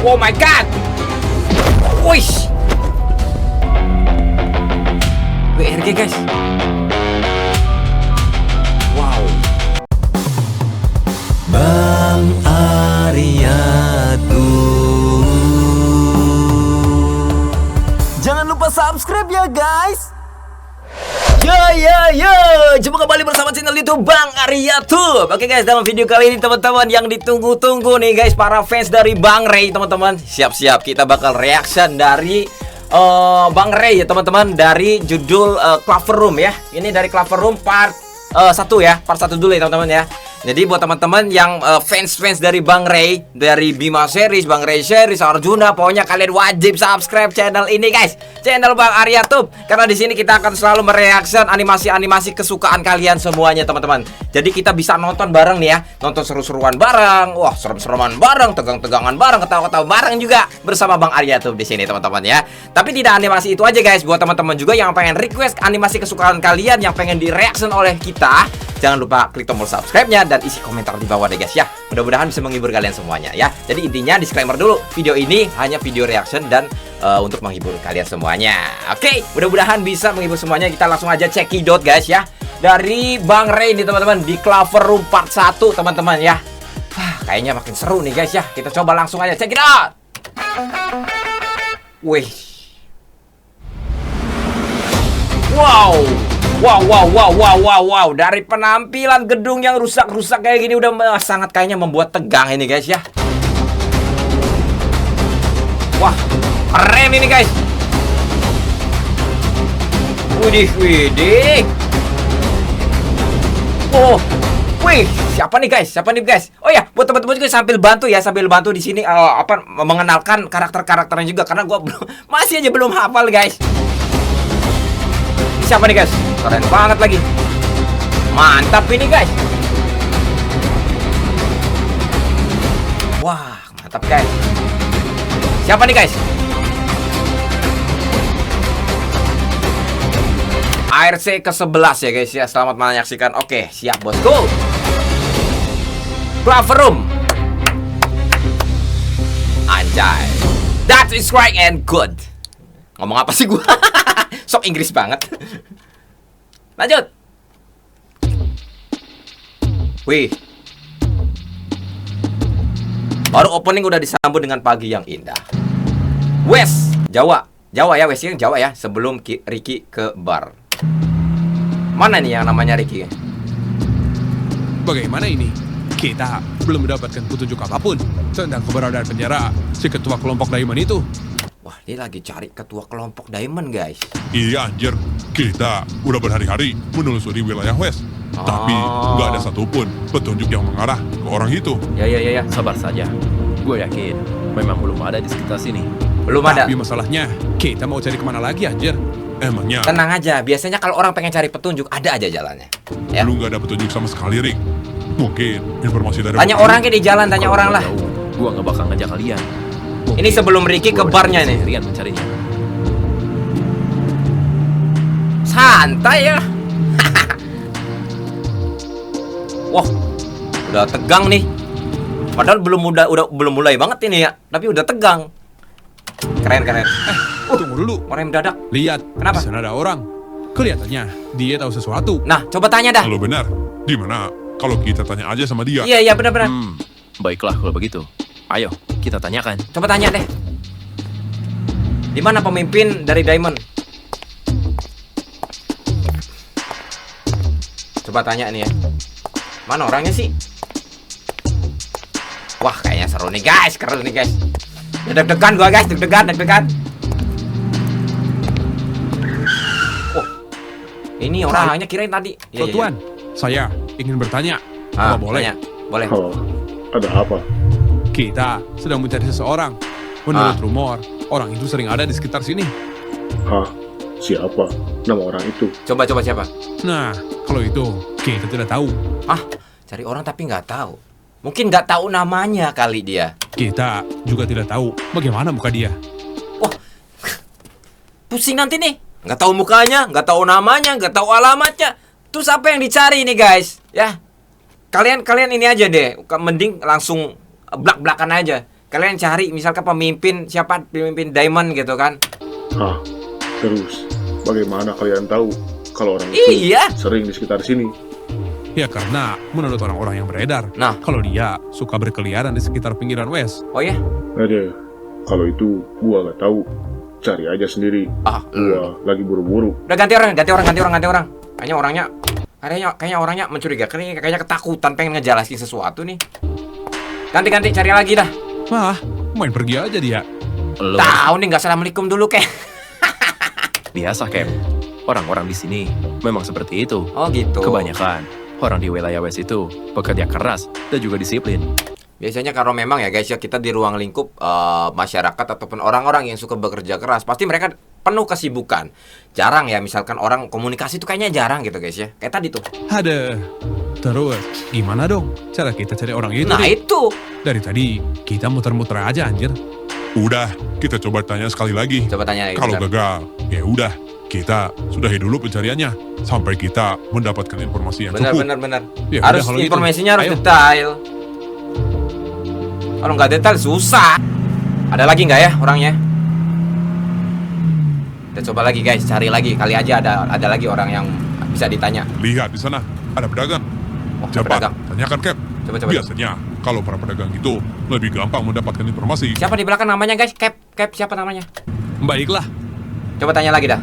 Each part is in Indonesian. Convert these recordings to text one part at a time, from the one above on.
Oh my god. Wih. WRG guys. Wow. Bang Ariatu. Jangan lupa subscribe ya guys. Jumpa kembali bersama channel YouTube Bang Ariatu. Oke guys, dalam video kali ini teman-teman yang ditunggu-tunggu nih guys, para fans dari Bang Ray teman-teman. Siap-siap kita bakal reaction dari Bang Ray ya teman-teman, dari judul Clover Room ya. Ini dari Clover Room part 1 ya, part 1 dulu ya teman-teman ya. Jadi buat teman-teman yang fans-fans dari Bang Ray, dari Bima series, Bang Ray series, Arjuna, pokoknya kalian wajib subscribe channel ini guys, channel Bang Ariatu. Karena di sini kita akan selalu mereaction animasi-animasi kesukaan kalian semuanya teman-teman. Jadi kita bisa nonton bareng nih ya, nonton seru-seruan bareng, wah serem-sereman bareng, tegang-tegangan bareng, ketawa-ketawa bareng juga bersama Bang Ariatu di sini teman-teman ya. Tapi tidak animasi itu aja guys, buat teman-teman juga yang pengen request animasi kesukaan kalian yang pengen di-reaction oleh kita, jangan lupa klik tombol subscribe-nya dan isi komentar di bawah deh guys ya. Mudah-mudahan bisa menghibur kalian semuanya ya. Jadi intinya disclaimer dulu, video ini hanya video reaction dan untuk menghibur kalian semuanya. Oke, mudah-mudahan bisa menghibur semuanya. Kita langsung aja cekidot guys ya. Dari Bang Ray nih teman-teman, di Clover Room part 1 teman-teman ya. Kayaknya makin seru nih guys ya. Kita coba langsung aja cekidot. Wih. Wow. Dari penampilan gedung yang rusak-rusak kayak gini udah sangat kayaknya membuat tegang ini guys ya. Wah, keren ini guys. Widih. Oh, wih, siapa nih guys? Oh ya, buat teman-teman juga sambil bantu di sini mengenalkan karakter-karakternya juga, karena gua masih aja belum hafal guys. Siapa nih guys? Keren banget lagi. Mantap ini guys. Wah, mantap guys. Siapa nih guys? ARC ke-11 ya guys ya. Selamat menyaksikan. Oke, siap bosku. Clover Room. Anjay. That is right and good. Ngomong apa sih gua? Sok Inggris banget. Lanjut. Wih. Baru opening udah disambut dengan pagi yang indah. Wes, Jawa ya Wes, yang Jawa ya. Sebelum Ricky ke bar. Mana nih yang namanya Ricky? Bagaimana ini? Kita belum mendapatkan petunjuk apapun tentang keberadaan penjara si ketua kelompok Diamond itu. Wah, dia lagi cari ketua kelompok Diamond guys. Iya anjir, kita udah berhari-hari menelusuri wilayah West, tapi nggak ada satupun petunjuk yang mengarah ke orang itu. Ya. Sabar saja, gue yakin memang belum ada di sekitar sini. Belum ada. Tapi masalahnya, kita mau cari kemana lagi anjir? Emangnya Tenang aja, biasanya kalau orang pengen cari petunjuk ada aja jalannya ya. lu nggak ada petunjuk sama sekali, Rick? Mungkin informasi dari Tanya orang kayak di jalan, tanya orang lah. Gue nggak bakal ngajak kalian. Ini sebelum Ricky ke barnya nih. Sendirian mencarinya. Santai ya. Wah, udah tegang nih. Padahal belum mulai banget ini ya, tapi udah tegang. Keren. Tunggu dulu. Orang yang mendadak. Lihat, Kenapa? di sana ada orang. Kelihatannya dia tahu sesuatu. Nah, coba tanya dah. Kalau benar, di mana? Kalau kita tanya aja sama dia. Iya, benar. Baiklah kalau begitu. Ayo, kita tanyakan. Coba tanya deh. Di mana pemimpin dari Diamond? Coba tanya nih ya. Mana orangnya sih? Wah, kayaknya seru nih guys, keren nih guys. Deg-degan gua guys, deg-degan. Oh, ini orangnya kirain tadi. Iya. Tuan, saya ingin bertanya. Apa boleh? Tanya. Boleh. Oh, ada apa? Kita sedang mencari seseorang. Menurut rumor, orang itu sering ada di sekitar sini. Hah? Siapa nama orang itu? Coba siapa? Nah, kalau itu kita tidak tahu. Cari orang tapi nggak tahu. Mungkin nggak tahu namanya kali dia. Kita juga tidak tahu bagaimana muka dia. Wah, pusing nanti nih. Nggak tahu mukanya, nggak tahu namanya, nggak tahu alamatnya. Terus apa yang dicari nih guys? Ya, kalian ini aja deh. Mending langsung blak-blakan aja. Kalian cari misalkan pemimpin siapa, pemimpin Diamond gitu kan. Ah, terus bagaimana kalian tahu kalau orang itu Iya. sering di sekitar sini? Ya karena menurut orang-orang yang beredar, Nah. kalau dia suka berkeliaran di sekitar pinggiran West. Oh ya? Ada, kalau itu gua nggak tahu. Cari aja sendiri. Ah, Gua lagi buru-buru. udah ganti orang. Kayaknya orangnya mencurigakan, kayaknya ketakutan pengen ngejelasin sesuatu nih. Ganti cari lagi dah. Wah, main pergi aja dia. Lo Tahu nih nggak assalamualaikum dulu kayak. biasa, Kem. Orang-orang di sini memang seperti itu. Oh gitu. Kebanyakan orang di wilayah West itu pekerja keras dan juga disiplin. Biasanya kalau memang ya guys ya, kita di ruang lingkup masyarakat ataupun orang-orang yang suka bekerja keras, pasti mereka penuh kesibukan. Jarang ya misalkan orang komunikasi itu kayaknya jarang gitu guys ya. Kayak tadi tuh. Ada. Terus, gimana dong cara kita cari orang itu? Nah Dik? itu. Dari tadi kita muter-muter aja anjir. Udah, kita coba tanya sekali lagi. Coba tanya lagi. Kalau bentar. gagal, ya udah, kita sudahi dulu pencariannya sampai kita mendapatkan informasi yang cukup. Benar. Ya Harus udah, kalau gitu. informasinya harus Ayo. detail. Kalau nggak detail susah. Ada lagi nggak ya orangnya? Kita coba lagi guys, cari lagi. Kali aja ada lagi orang yang bisa ditanya. Lihat di sana, ada pedagang. Oh, ada Cepat, pedagang. tanyakan Cap. Coba. Biasanya, kalau para pedagang itu lebih gampang mendapatkan informasi. Siapa di belakang namanya guys? Cap siapa namanya? Baiklah. Coba tanya lagi dah.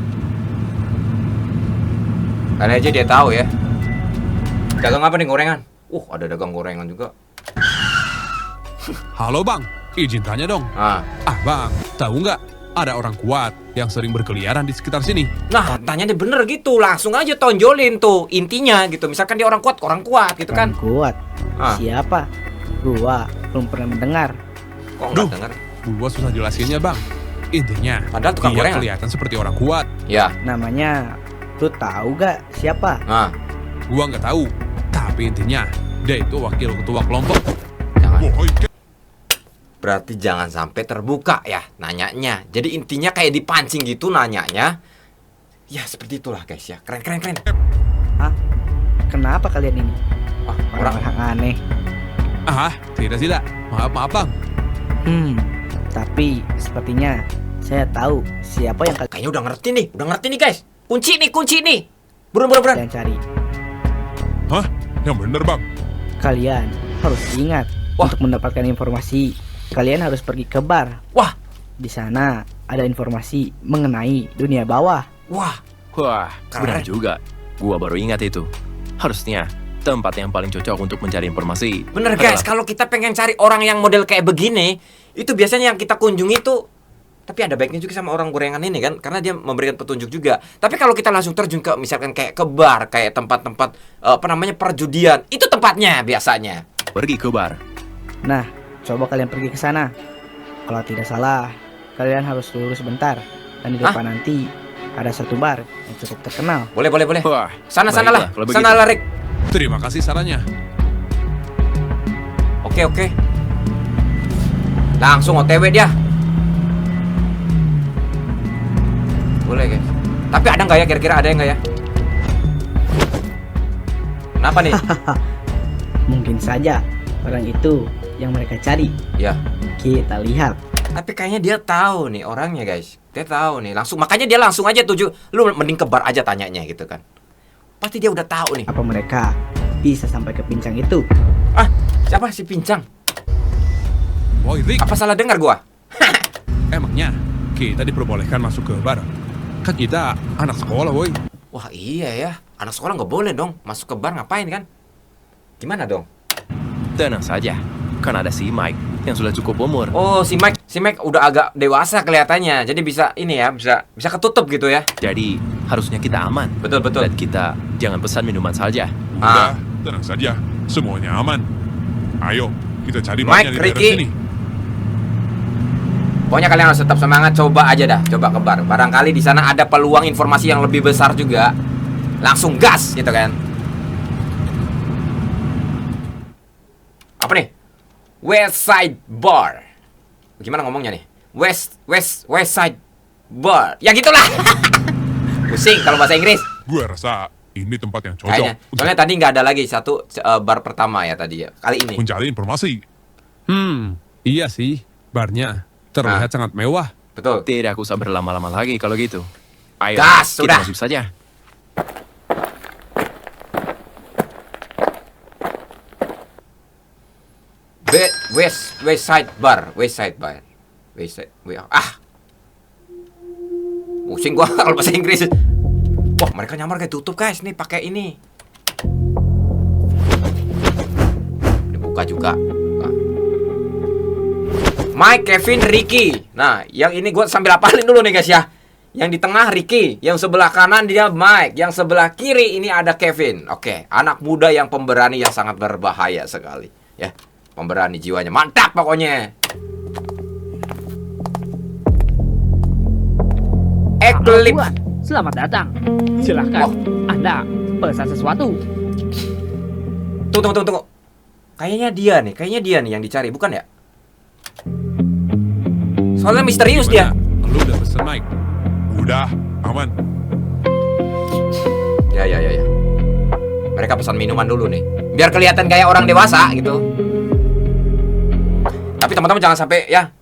Kali aja dia tahu ya. Dagang apa nih, gorengan? Ada dagang gorengan juga. Halo bang, izin tanya dong. Ah. Bang, tahu nggak ada orang kuat yang sering berkeliaran di sekitar sini? Nah, tanya dia bener gitu, langsung aja tonjolin tuh intinya gitu. Misalkan dia orang kuat gitu kan. Orang kuat. Ah. Siapa? Gua belum pernah mendengar. Kok Duh. nggak denger? Gua susah jelasinnya bang. Intinya, Padahal tukang dia gorengan. kelihatan seperti orang kuat. Ya. Namanya, lu tahu gak siapa? Nah, Gua nggak tahu, tapi intinya dia itu wakil ketua kelompok. jangan. Boy, Cap. Berarti jangan sampai terbuka ya nanyanya. Jadi intinya kayak dipancing gitu nanyanya. Ya seperti itulah guys ya. Keren. Hah? Kenapa kalian ini? Wah, orang Orang aneh. Tidak. Maaf bang. Tapi sepertinya saya tahu siapa yang kayaknya udah ngerti nih guys. Kunci nih. Buruan. kalian cari. Hah? Yang bener bang. Kalian harus ingat, Wah. untuk mendapatkan informasi, kalian harus pergi ke bar. Wah. Di sana ada informasi mengenai dunia bawah. Wah, Wah, benar Keren. juga. Gua baru ingat itu. Harusnya tempat yang paling cocok untuk mencari informasi. bener guys. Kalau kita pengen cari orang yang model kayak begini, itu biasanya yang kita kunjungi tuh. Tapi ada baiknya juga sama orang gorengan ini kan, karena dia memberikan petunjuk juga. Tapi kalau kita langsung terjun ke misalkan kayak ke bar, kayak tempat-tempat perjudian, itu tempatnya biasanya. Pergi ke bar. Nah, coba kalian pergi ke sana. Kalau tidak salah, kalian harus lurus bentar. Dan di Hah? depan nanti ada satu bar yang cukup terkenal. Boleh. Wah, Sana lah. baiklah, kalau begitu. Sana lah, Rick. Terima kasih sarannya. Oke. Langsung OTW dia. Boleh guys. Tapi ada nggak ya, kira-kira ada nggak ya? Kenapa nih? Mungkin saja orang itu yang mereka cari. Ya. Kita lihat. Tapi kayaknya dia tahu nih orangnya guys. Dia tahu nih. Makanya dia langsung aja tuju. Lu mending ke bar aja tanyanya gitu kan. Pasti dia udah tahu nih. Apa mereka bisa sampai ke pincang itu? Ah, siapa si Pincang? Boy, Rick, Apa salah dengar gua? emangnya kita diperbolehkan masuk ke bar? Kan kita anak sekolah, boy. Wah iya ya. Anak sekolah nggak boleh dong masuk ke bar, ngapain kan? Gimana dong? Tenang saja. Kan ada si Mike yang sudah cukup umur. Oh, si Mike udah agak dewasa kelihatannya. Jadi bisa ini ya, bisa ketutup gitu ya. Jadi harusnya kita aman. Betul. Dan kita jangan pesan minuman saja. Udah, tenang saja. Semuanya aman. Ayo, kita cari Mike, barnya di Ricky. daerah sini. Pokoknya kalian harus tetap semangat, coba aja dah, coba ke bar. Barangkali di sana ada peluang informasi yang lebih besar juga. Langsung gas gitu kan. Apa nih? West Side Bar. Gimana ngomongnya nih? West Side Bar. Ya gitulah. Pusing kalau bahasa Inggris. Gue rasa ini tempat yang cocok Kayaknya. untuk Soalnya tadi nggak ada lagi satu bar pertama ya tadi ya. Kali ini. mencari informasi. Iya sih. Barnya terlihat sangat mewah. Betul. Tidak usah berlama-lama lagi kalau gitu. Ayo, Gas, kita sudah. masuk saja. West Side Bar. Pusing gua kalau bahasa Inggris. Wah, mereka nyamar kayak tutup, guys. Nih pakai ini. Dibuka juga. Nah. Mike, Kevin, Ricky. Nah, yang ini gua sambil apalin dulu nih, guys ya. Yang di tengah Ricky, yang sebelah kanan dia Mike, yang sebelah kiri ini ada Kevin. Oke, anak muda yang pemberani yang sangat berbahaya sekali, ya. Pemberani jiwanya, mantap pokoknya. Eclipse. Tuan, selamat datang. Silahkan, Anda pesan sesuatu. Tunggu. Kayaknya dia nih yang dicari, bukan ya? Soalnya misterius dia. Lu udah pesen Mike? Udah, aman. Ya. Mereka pesan minuman dulu nih, biar kelihatan kayak orang dewasa gitu. Tapi teman-teman jangan sampai ya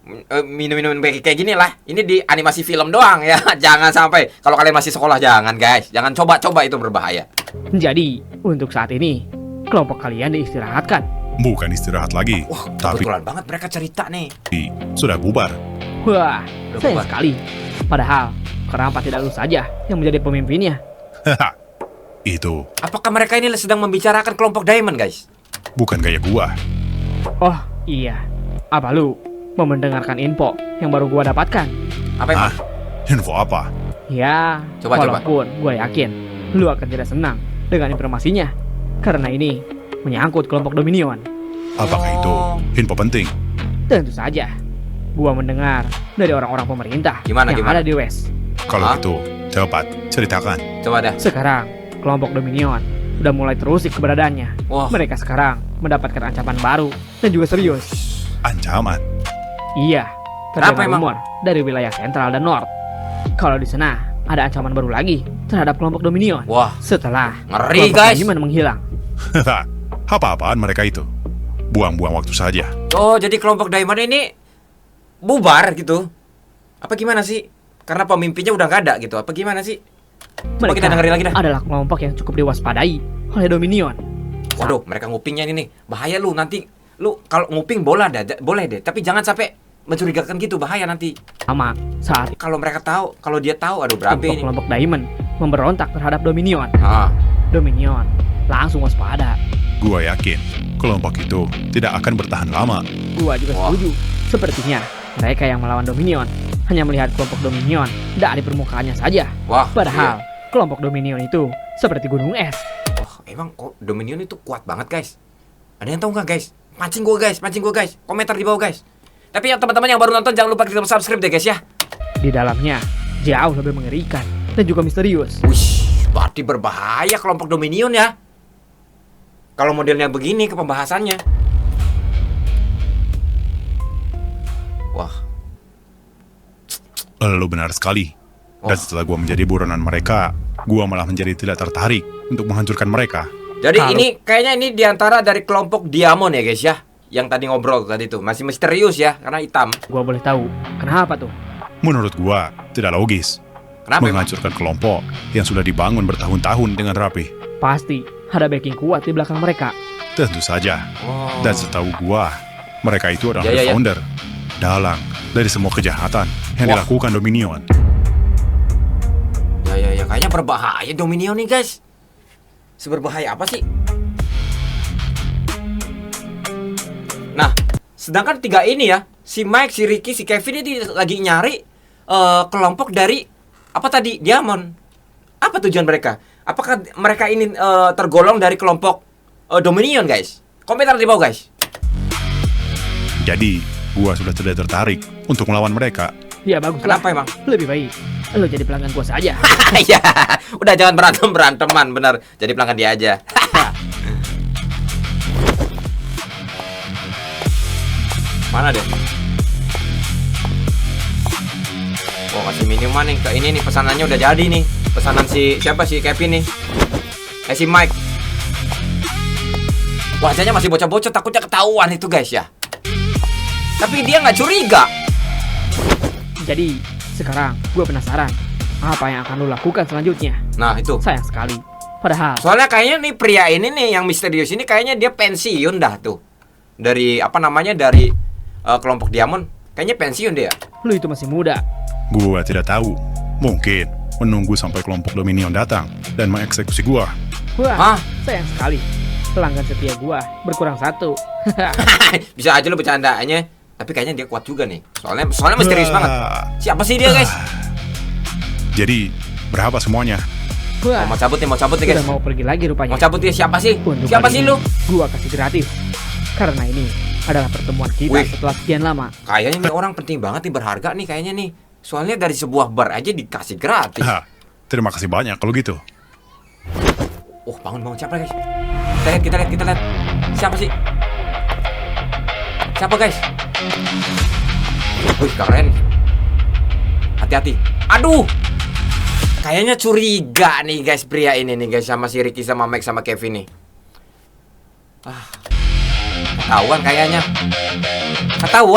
minum-minum kayak gini lah. Ini di animasi film doang ya. Jangan sampai. Kalau kalian masih sekolah jangan, guys. Jangan coba-coba, itu berbahaya. Jadi, untuk saat ini, kelompok kalian diistirahatkan. Bukan istirahat lagi, Wah, tapi kebetulan banget mereka cerita nih. sudah bubar. Wah, Udah sayang bubar. sekali. Padahal, kenapa tidak lu saja yang menjadi pemimpinnya? Haha, itu Apakah mereka ini sedang membicarakan kelompok Diamond, guys? bukan gaya gua. Oh, iya. Apa lu mau mendengarkan info yang baru gua dapatkan? Apa emang? Hah? Info apa? Ya, Coba. walaupun gue yakin lu akan tidak senang dengan informasinya. Karena ini menyangkut kelompok Dominion. Apakah itu info penting? Tentu saja. Gua mendengar dari orang-orang pemerintah Gimana? yang ada di West. Kalau Hah? itu, cepat ceritakan. Coba dah. Sekarang, kelompok Dominion udah mulai terusik keberadaannya. Wah. Mereka sekarang mendapatkan ancaman baru dan juga serius. Ancaman. Iya, Kenapa terdengar emang? rumor dari wilayah sentral dan north. Kalau di sana ada ancaman baru lagi terhadap kelompok Dominion. Wah, Setelah ngeri, kelompok guys. Diamond menghilang. Haha, apa-apaan mereka itu? Buang-buang waktu saja. Oh, jadi kelompok Diamond ini bubar gitu? Apa gimana sih? Karena pemimpinnya udah gak ada gitu. Apa gimana sih? Coba Mereka kita dengerin lagi dah. adalah kelompok yang cukup diwaspadai oleh Dominion. Waduh, mereka ngupingnya ini nih. Bahaya lu nanti. Lu kalau nguping boleh deh. Tapi jangan sampai mencurigakan gitu, bahaya nanti. Sama saat Kalau mereka tahu, kalau dia tahu, aduh berabe ini. kelompok Diamond memberontak terhadap Dominion. Ah, Dominion langsung waspada. Gua yakin kelompok itu tidak akan bertahan lama. Gua juga Wah. setuju. Sepertinya mereka yang melawan Dominion hanya melihat kelompok Dominion dari permukaannya saja. wah. Padahal iya. kelompok Dominion itu seperti gunung es. Wah, emang kok Dominion itu kuat banget, guys. Ada yang tahu nggak, guys? Mancing gua, guys. Komentar di bawah, guys. Tapi yang teman-teman yang baru nonton jangan lupa klik tombol subscribe deh, guys ya. Di dalamnya jauh lebih mengerikan dan juga misterius. Wih, berarti berbahaya kelompok Dominion ya. Kalau modelnya begini ke pembahasannya. Wah, Lu benar sekali. Dan Oh. setelah gua menjadi buronan mereka, gua malah menjadi tidak tertarik untuk menghancurkan mereka. jadi Kalau- ini kayaknya ini diantara dari kelompok Diamond ya, guys ya. Yang tadi ngobrol tadi tuh masih misterius ya, karena hitam. Gua boleh tahu kenapa tuh? Menurut gua, tidak logis Kenapa? emang? menghancurkan kelompok yang sudah dibangun bertahun-tahun dengan rapi. Pasti ada backing kuat di belakang mereka. Tentu saja. Oh. Dan setahu gua, mereka itu adalah Ya. founder, dalang dari semua kejahatan yang Wah. dilakukan Dominion. Ya, kayaknya berbahaya Dominion nih, guys. Seberbahaya apa sih? Nah, sedangkan tiga ini ya, si Mike, si Ricky, si Kevin ini lagi nyari kelompok dari apa tadi? Diamond. Apa tujuan mereka? Apakah mereka ini tergolong dari kelompok Dominion, guys? Komentar di bawah, guys. Jadi, gua sudah tidak tertarik untuk melawan mereka. Ya bagus Kenapa emang? Lebih baik lo jadi pelanggan gua saja. Ya, udah jangan beranteman, bener. Jadi pelanggan dia aja. Mana deh? Oh, kasih minuman nih. Ke ini nih pesanannya udah jadi nih. Pesanan si siapa sih Kevin nih? Si Mike. Wajahnya masih bocah-bocah, takutnya ketahuan itu, guys ya. Tapi dia nggak curiga. Jadi, sekarang gue penasaran apa yang akan lo lakukan selanjutnya. Nah itu. Sayang sekali. Padahal Soalnya kayaknya nih pria ini nih yang misterius ini kayaknya dia pensiun dah tuh. Dari apa namanya dari kelompok Diamond. Kayaknya pensiun dia. lu itu masih muda. Gua tidak tahu. Mungkin menunggu sampai kelompok Dominion datang dan mengeksekusi gua. Wah, Hah? sayang sekali. Pelanggan setia gua berkurang 1. Bisa aja lu bercandanya. Tapi kayaknya dia kuat juga nih. Soalnya misterius banget. Siapa sih dia guys? Jadi, berapa semuanya? Wah, Mau cabut nih guys. udah mau pergi lagi rupanya. Mau cabut dia siapa sih? Untuk Siapa kali sih ini, lu? Gua kasih gratis. Karena ini adalah pertemuan kita Wih. setelah sekian lama. Kayaknya nih orang penting banget nih, berharga nih kayaknya nih. Soalnya dari sebuah bar aja dikasih gratis. Hah, terima kasih banyak kalau gitu. Oh, bangun siapa guys? Kita lihat. Siapa sih? Siapa guys? Wih, keren. Hati-hati. Aduh. Kayaknya curiga nih guys pria ini nih guys sama si Ricky sama Mike sama Kevin nih. Ketahuan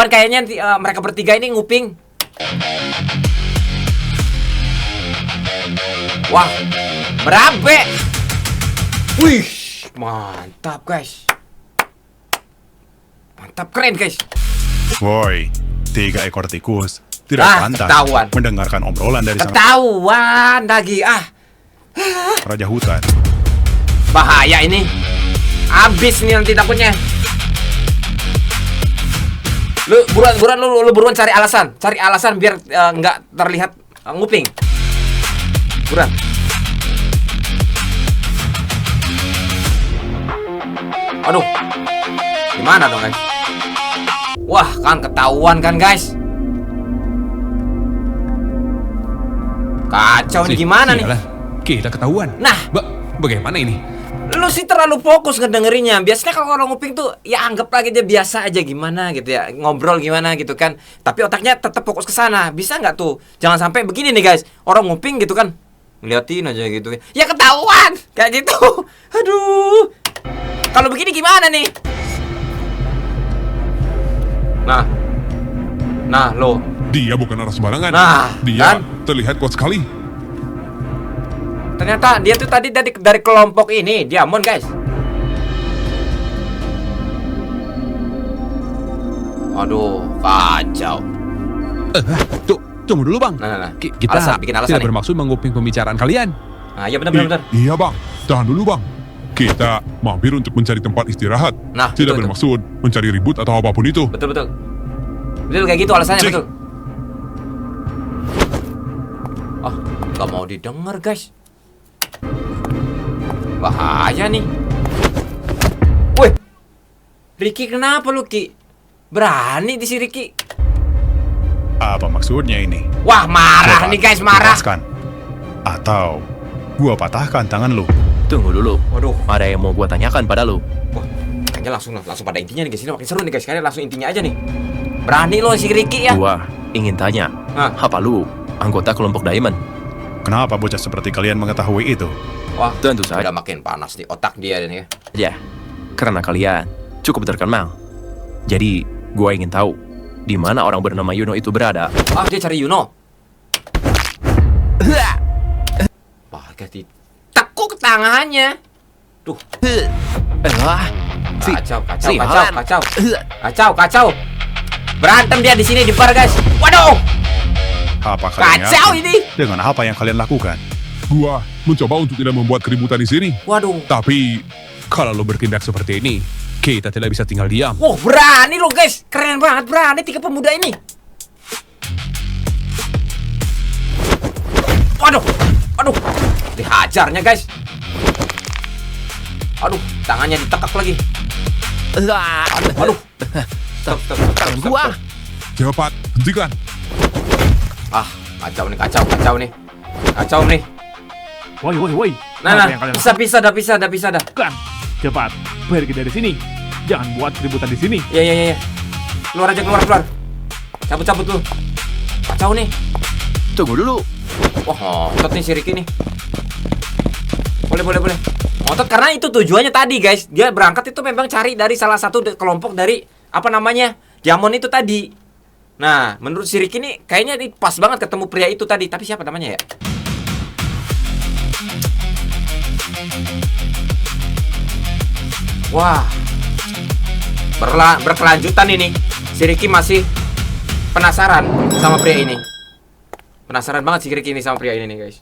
kayaknya mereka bertiga ini nguping. Wah, berabe. Wih, mantap guys. Mantap, keren guys. Woi, 3 ekor tikus tidak pantas ketahuan. mendengarkan obrolan dari sang Ketahuan lagi raja hutan. bahaya ini. Abis nih nanti takutnya. Lu buruan cari alasan biar nggak terlihat nguping. Buruan. Aduh. Gimana dong guys? Wah, kan ketahuan kan guys. Kacau nih, gimana nih? Sialah, kita ketahuan. Nah, Bagaimana ini? lu sih terlalu fokus ngedengerinnya. Biasanya kalau orang nguping tuh ya anggap lagi dia biasa aja gimana gitu ya, ngobrol gimana gitu kan. Tapi otaknya tetap fokus ke sana. Bisa nggak tuh? Jangan sampai begini nih guys. Orang nguping gitu kan, ngeliatin aja gitu. Ya ketahuan kayak gitu. Aduh. Kalau begini gimana nih? Nah, lo. Dia bukan orang sembarangan. Nah, dia kan? terlihat kuat sekali. Ternyata dia tuh tadi dari kelompok ini, Diamond guys. Aduh, kacau. Tunggu dulu bang. Nah. Kita Bikin alasan tidak nih. bermaksud menguping pembicaraan kalian. Nah, iya benar. Iya bang, tahan dulu bang. Kita mampir untuk mencari tempat istirahat. Nah, Tidak betul. bermaksud mencari ribut atau apapun itu. Betul kayak gitu alasannya, Cik. betul. Gak mau didengar guys. Bahaya nih. Wih, Ricky kenapa lu Ki? Berani di si Ricky. Apa maksudnya ini? Wah, marah Coba nih guys, marah. lepaskan. Atau gua patahkan tangan lu. Tunggu dulu. Waduh, Ada yang mau gua tanyakan pada lu. wah, kayaknya langsung pada intinya nih guys. Ini makin seru nih guys. Kayaknya langsung intinya aja nih. Berani lo si Ricky ya. Gua ingin tanya, Hah? apa lu anggota kelompok Diamond? Kenapa bocah seperti kalian mengetahui itu? Wah, Tentu saja. udah makin panas nih otak dia nih ya. Ya, karena kalian cukup terkenal. Jadi, gua ingin tahu di mana orang bernama Yuno itu berada. Dia cari Yuno. Wah, ganti tekuk tangannya. Tuh, kacau. Berantem dia di sini di bar, guys. Waduh, Apa kalian kacau yakin ini. dengan apa yang kalian lakukan? Gua mencoba untuk tidak membuat keributan di sini. Waduh. Tapi Kalau lo bertindak seperti ini, kita tidak bisa tinggal diam. Wah, berani lo, guys. Keren banget, berani 3 pemuda ini. Waduh. Dihajarnya, guys. Aduh, tangannya ditekak lagi. Aduh. Stop. Gua. cepat, hentikan. Kacau nih. Woi. Nah, Apa yang kalian bisa dah. lakukan? Cepat, pergi dari sini. Jangan buat keributan di sini. Iya. Keluar. Cabut lu. Kacau nih. Tunggu dulu. Wah, ngotot nih si Ricky nih. Boleh. Ngotot karena itu tujuannya tadi, guys. Dia berangkat itu memang cari dari salah satu kelompok dari apa namanya? Diamond itu tadi. Nah, menurut si Ricky nih kayaknya nih pas banget ketemu pria itu tadi. Tapi siapa namanya ya? Wah, berkelanjutan ini. Si Ricky masih penasaran sama pria ini. Penasaran banget si Ricky ini sama pria ini nih guys.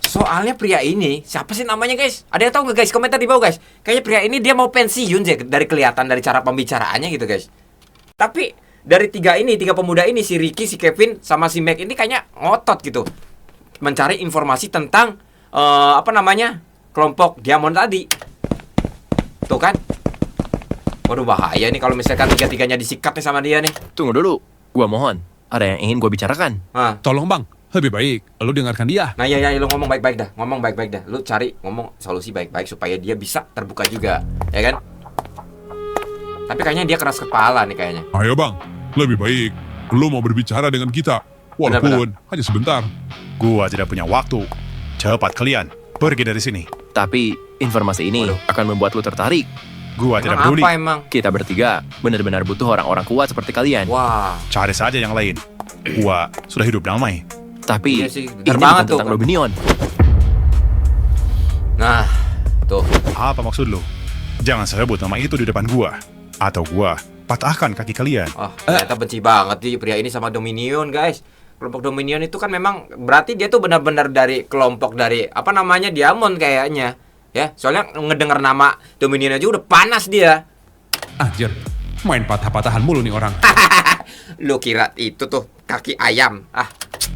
Soalnya pria ini, siapa sih namanya guys? Ada yang tahu nggak guys? Komentar di bawah guys. Kayaknya pria ini dia mau pensiun sih dari kelihatan dari cara pembicaraannya gitu guys. Tapi dari tiga pemuda ini, si Ricky, si Kevin, sama si Mac ini kayaknya ngotot gitu, mencari informasi tentang kelompok Diamond tadi. Tuh kan? Waduh bahaya nih kalau misalkan tiga-tiganya disikat nih sama dia nih. Tunggu dulu, gua mohon. Ada yang ingin gua bicarakan. Tolong bang, lebih baik lu dengarkan dia. Nah ya lu ngomong baik-baik dah. Ngomong baik-baik dah. Lu cari ngomong solusi baik-baik supaya dia bisa terbuka juga. Ya kan? Tapi kayaknya dia keras kepala nih kayaknya. Ayo bang, lebih baik lu mau berbicara dengan kita. Walaupun hanya sebentar. Gua tidak punya waktu. Cepat kalian, pergi dari sini. Tapi informasi ini akan membuat lu tertarik. Gua tidak Emang peduli. apa emang? Kita bertiga benar-benar butuh orang-orang kuat seperti kalian. Wah, Cari saja yang lain. Gua sudah hidup damai. Tapi iya sih, ini benar bukan banget tuh. tentang Dominion. nah tuh. Apa maksud lu? Jangan sebut nama itu di depan gua. Atau gua patahkan kaki kalian. Oh, ternyata benci banget nih pria ini sama Dominion guys. Kelompok Dominion itu kan memang berarti dia tuh benar-benar dari kelompok dari Diamond kayaknya. Ya, soalnya ngedengar nama Dominion aja udah panas dia. Anjir, main patah-patahan mulu nih orang. Lu kira itu tuh kaki ayam.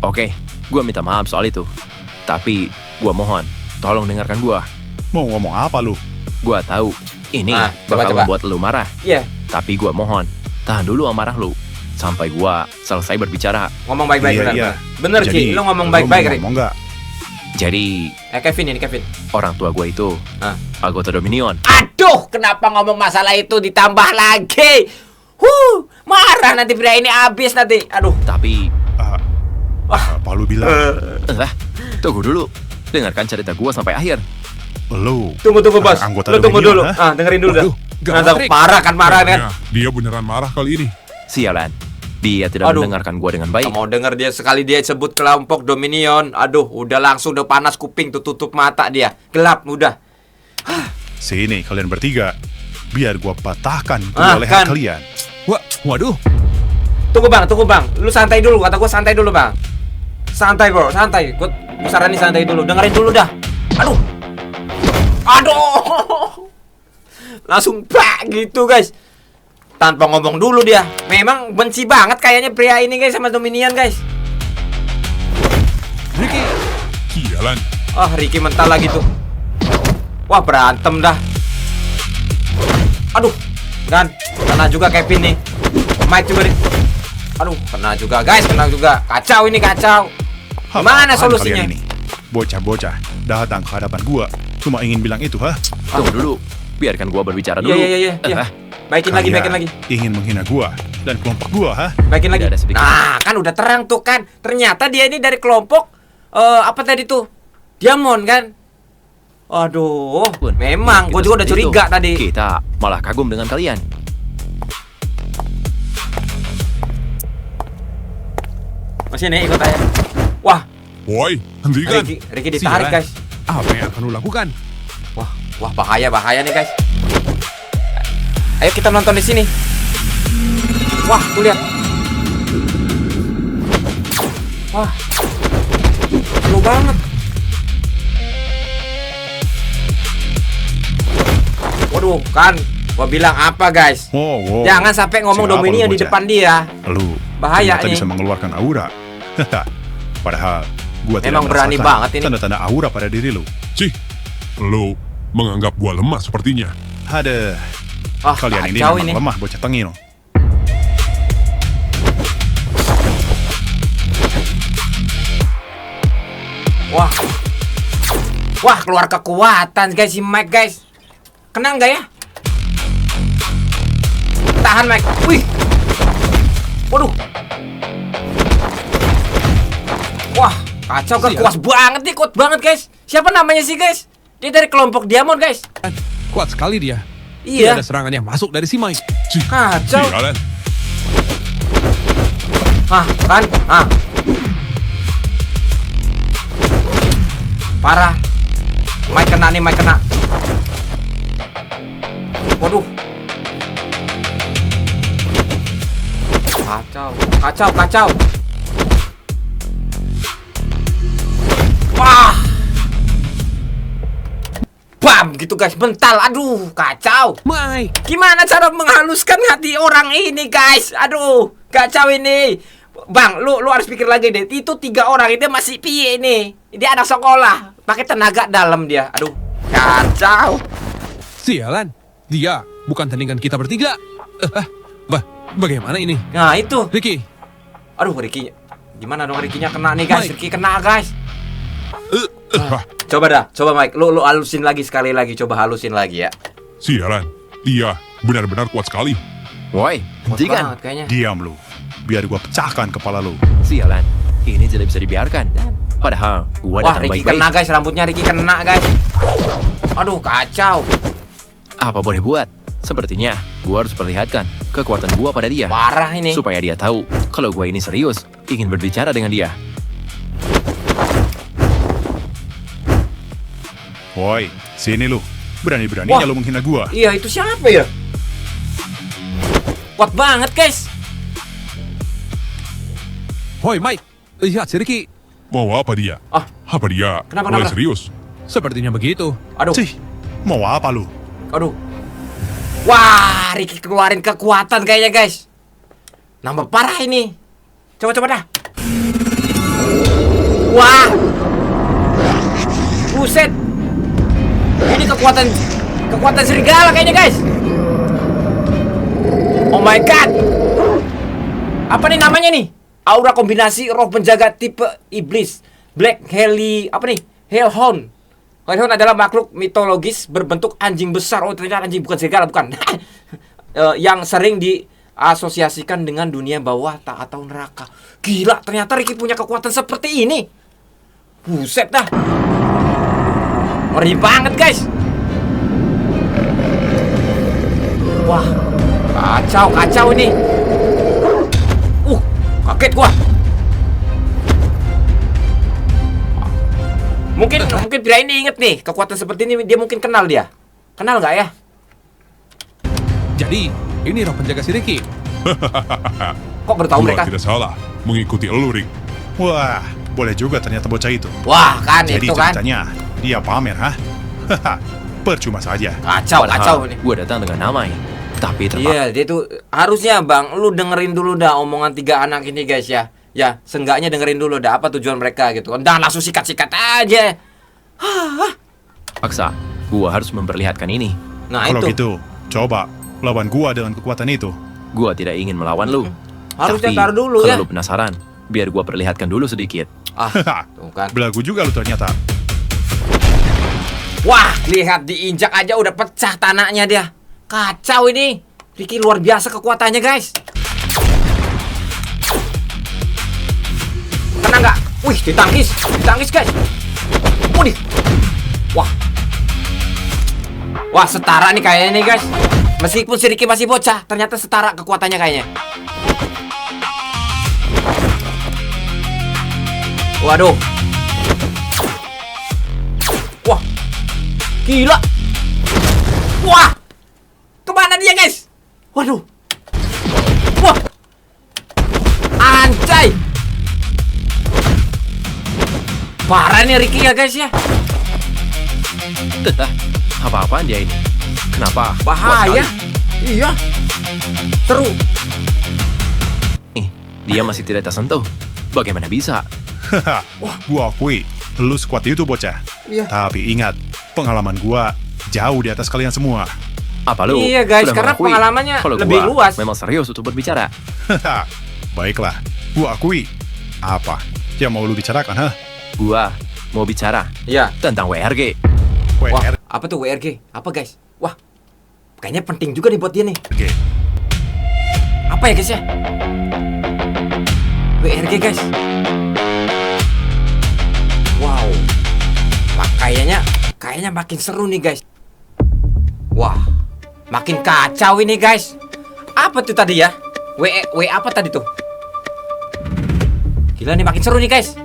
Oke, gua minta maaf soal itu. Tapi gua mohon, tolong dengarkan gua. Mau ngomong apa lu? Gua tahu ini coba. bakal membuat lu marah. Iya. Tapi gua mohon, tahan dulu amarah lu sampai gua selesai berbicara. Ngomong baik-baik benar. Iya. Bener Jadi, Ki, lu ngomong baik-baik, Rick. ngomong nggak? Jadi, Kevin, orang tua gua itu anggota Dominion. Aduh, kenapa ngomong masalah itu ditambah lagi? Marah nanti pria ini habis nanti. Aduh. Tapi, Apa lu bilang? tunggu dulu. Dengarkan cerita gua sampai akhir. Lu Tunggu bos. anggota Lu tunggu Dominion, dulu. hah? Dengerin dulu dah. Waduh, gawat, Rick. Marah kan. Kayaknya dia beneran marah kali ini. Sialan, dia tidak Aduh. mendengarkan gua dengan baik. Gak mau denger dia sekali dia sebut kelompok Dominion. Aduh, udah langsung udah panas kuping tuh, tutup mata dia. Gelap udah. sini kalian bertiga. Biar gua patahkan kedua leher kan. kalian. Waduh, Tunggu bang. Lu santai dulu, kata gua santai dulu bang. Santai bro, santai. Gua saranin santai dulu, dengerin dulu dah. Aduh. Langsung pak gitu guys. Tanpa ngomong dulu dia. Memang benci banget kayaknya pria ini guys sama Dominion guys. Ricky. Sialan. Ricky mental lagi tuh. Wah, berantem dah. Aduh. Dan kena juga Kevin nih. Mike juga nih. Aduh, kena juga guys, kena juga. Kacau ini, kacau. Gimana Apaan solusinya? kalian ini? Bocah-bocah datang ke hadapan gua cuma ingin bilang itu, hah? Tunggu dulu, biarkan gua berbicara dulu. Iya. Baikin lagi. Ingin menghina gua dan kelompok gua, hah? Baikin lagi. Tidak ada sedikit. Nah, kan udah terang tuh kan. Ternyata dia ini dari kelompok apa tadi tuh? Diamond kan? Aduh, memang Kita gue juga udah seperti curiga itu. tadi. Kita malah kagum dengan kalian. Masih nih ikut aja. Wah, Boy, hentikan. Ricky ditarik Sialan. guys. Apa yang akan lu lakukan? Wah bahaya nih guys. Ayo kita nonton di sini. Wah, tuh lihat. Wah, seru banget. Waduh, kan gua bilang apa guys? Wow. Jangan sampai ngomong Siapa lu, Dominion di bocah? depan dia. Lu Bahaya ternyata nih. bisa mengeluarkan aura. Padahal gua tidak Memang berani merasakan banget ini. tanda-tanda aura pada diri lu. Cih, lu menganggap gua lemah sepertinya. Ada Wah, kalian ini kacau memang ini. lemah bocah tengil. Wah, keluar kekuatan guys si Mike guys. Kena nggak ya? Tahan Mike. Wih. Waduh. Wah, kacau kan, kuat banget nih, kuat banget guys. Siapa namanya sih guys? Dia dari kelompok Diamond guys. Kuat sekali dia. Iya. Tidak ada serangan yang masuk dari si Mike. Kacau. Sialan. Kan? Parah. Mike kena nih, Mike kena. Waduh. Kacau. Wah. Bam gitu guys, mental. Aduh, kacau. Mike. Gimana cara menghaluskan hati orang ini guys? Aduh, kacau ini. Bang, lu harus pikir lagi deh. Itu 3 orang itu masih piye ini? Dia anak sekolah, pakai tenaga dalam dia. Aduh, kacau. Sialan. Dia bukan tandingan kita bertiga. Bagaimana ini? Nah, itu. Ricky. Aduh, Ricky. Gimana dong Ricky-nya kena nih guys? Mike. Ricky kena guys. Coba Mike, lu halusin lagi sekali lagi, coba halusin lagi ya. Sialan. Dia benar-benar kuat sekali. Woi, hentikan. Banget kayaknya. Diam lu. Biar gua pecahkan kepala lu. Sialan, ini tidak bisa dibiarkan. Padahal gua Wah, datang Ricky baik-baik. kena guys, rambutnya Ricky kena guys. Aduh, kacau. Apa boleh buat? Sepertinya gua harus perlihatkan kekuatan gua pada dia. Parah ini. Supaya dia tahu kalau gua ini serius, ingin berbicara dengan dia. Woi, sini lu. Berani-beraninya Wah. lu menghina gua. Iya, itu siapa ya? Kuat banget guys. Hoi Mike. Lihat si Ricky. Mau apa dia? Apa dia Kenapa? mulai serius? Sepertinya begitu. Aduh. Cih, mau apa lu? Aduh. Wah, Ricky keluarin kekuatan kayaknya guys. Nambah parah ini. Coba dah. Wah. Buset. Ini kekuatan serigala kayaknya guys. Oh my god. Apa nih namanya nih? Aura kombinasi roh penjaga tipe iblis. Black Hellhound. Hellhound adalah makhluk mitologis berbentuk anjing besar. Oh, ternyata anjing, bukan serigala, bukan. Yang sering diasosiasikan dengan dunia bawah tak atau neraka. Gila, ternyata Ricky punya kekuatan seperti ini. Buset dah. Ngeri banget guys. Wah, kacau ini. Kaget gua. Mungkin pria ini inget nih kekuatan seperti ini, dia mungkin kenal dia. Kenal nggak ya? Jadi, ini roh penjaga si Ricky. Kok baru tahu Gua mereka? tidak salah mengikuti elu, Rick. Wah, boleh juga ternyata bocah itu. Wah, kan Jadi itu kan. ceritanya dia pamer, hah? Haha, percuma saja. Kacau Padahal nih. gua datang dengan namai. Tapi terpaksa. Iya, dia tuh harusnya Bang, lu dengerin dulu dah omongan 3 anak ini guys ya. Ya, seenggaknya dengerin dulu dah apa tujuan mereka gitu. Dah langsung sikat-sikat aja. Paksa, gua harus memperlihatkan ini. Nah, Kalau itu. gitu, coba lawan gua dengan kekuatan itu. Gua tidak ingin melawan lu. Harusnya Tapi, taruh dulu kalau ya. lu penasaran, biar gua perlihatkan dulu sedikit. Tuh kan. Belagu juga lu ternyata. Wah, lihat diinjak aja udah pecah tanahnya dia. Kacau ini. Ricky luar biasa kekuatannya, guys. Kena nggak? Wih, ditangkis guys. Wih. Wah, setara nih kayaknya nih, guys. Meskipun si Ricky masih bocah, ternyata setara kekuatannya kayaknya. Waduh. Wah. Gila. Wah. Kemana dia, guys? Waduh. Wah. Anjay. Parah nih Ricky ya, guys ya. Apa-apaan dia ini? Kenapa? Bahaya. Iya. Seru. Dia masih tidak tersentuh. Bagaimana bisa? Haha, gua akui, lu sekuat itu bocah. Iya. Tapi ingat, pengalaman gua jauh di atas kalian semua. Apa lu? Iya, guys, sudah karena mengakui pengalamannya kalau lebih gua luas. Memang serius untuk berbicara. Haha, baiklah, gua akui. Apa yang mau lu bicarakan, hah? Gua mau bicara Iya. tentang WRG. Wah, apa tuh WRG? Apa, guys? Wah. Kayaknya penting juga nih buat dia nih. Oke. Apa ya, guys ya? WRG, guys. Wow. Wah, kayaknya makin seru nih, guys. Wah. Makin kacau ini guys. Apa tuh tadi ya? W apa tadi tuh? Gila nih, makin seru nih guys.